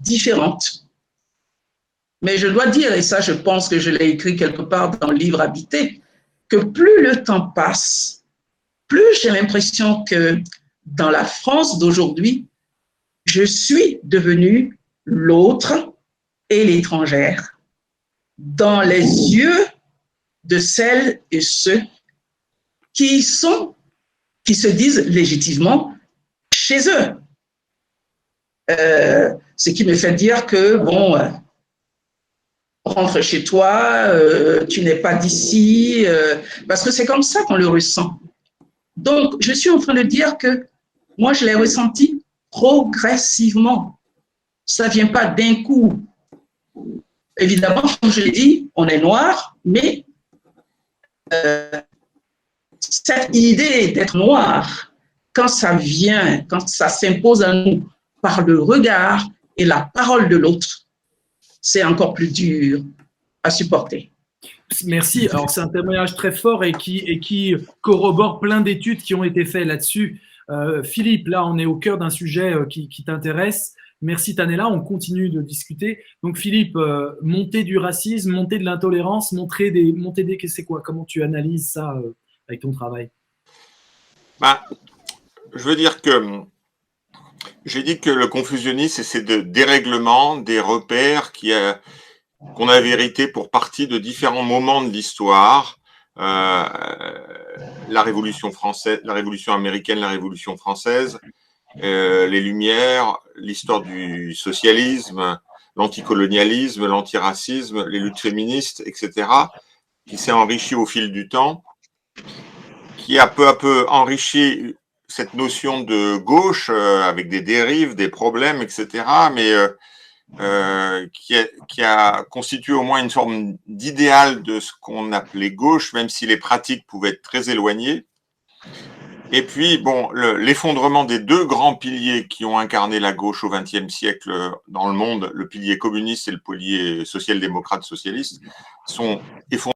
différentes. Mais je dois dire, et ça je pense que je l'ai écrit quelque part dans le livre Habité, que plus le temps passe, plus j'ai l'impression que dans la France d'aujourd'hui, je suis devenue l'autre et l'étrangère dans les yeux de celles et ceux qui se disent légitimement chez eux. Ce qui me fait dire que, bon, rentre chez toi, tu n'es pas d'ici, parce que c'est comme ça qu'on le ressent. Donc, je suis en train de dire que moi, je l'ai ressenti progressivement. Ça ne vient pas d'un coup. Évidemment, comme je l'ai dit, on est noir, mais cette idée d'être noir, quand ça vient, quand ça s'impose à nous par le regard et la parole de l'autre, c'est encore plus dur à supporter. Merci. Alors, c'est un témoignage très fort et qui corrobore plein d'études qui ont été faites là-dessus. Philippe, là, on est au cœur d'un sujet qui t'intéresse. Merci, Tanella. On continue de discuter. Donc, Philippe, montée du racisme, montée de l'intolérance, montée des c'est quoi? Comment tu analyses ça avec ton travail? Je veux dire que j'ai dit que le confusionnisme, c'est de dérèglement des repères qu'on avait hérité pour partie de différents moments de l'histoire. La Révolution française, la Révolution américaine, la Révolution française, les Lumières, l'histoire du socialisme, l'anticolonialisme, l'antiracisme, les luttes féministes, etc., qui s'est enrichi au fil du temps, qui a peu à peu enrichi cette notion de gauche avec des dérives, des problèmes, etc., mais qui a constitué au moins une forme d'idéal de ce qu'on appelait gauche, même si les pratiques pouvaient être très éloignées. Et puis, bon, l'effondrement des deux grands piliers qui ont incarné la gauche au XXe siècle dans le monde, le pilier communiste et le pilier social-démocrate socialiste, sont effondrés.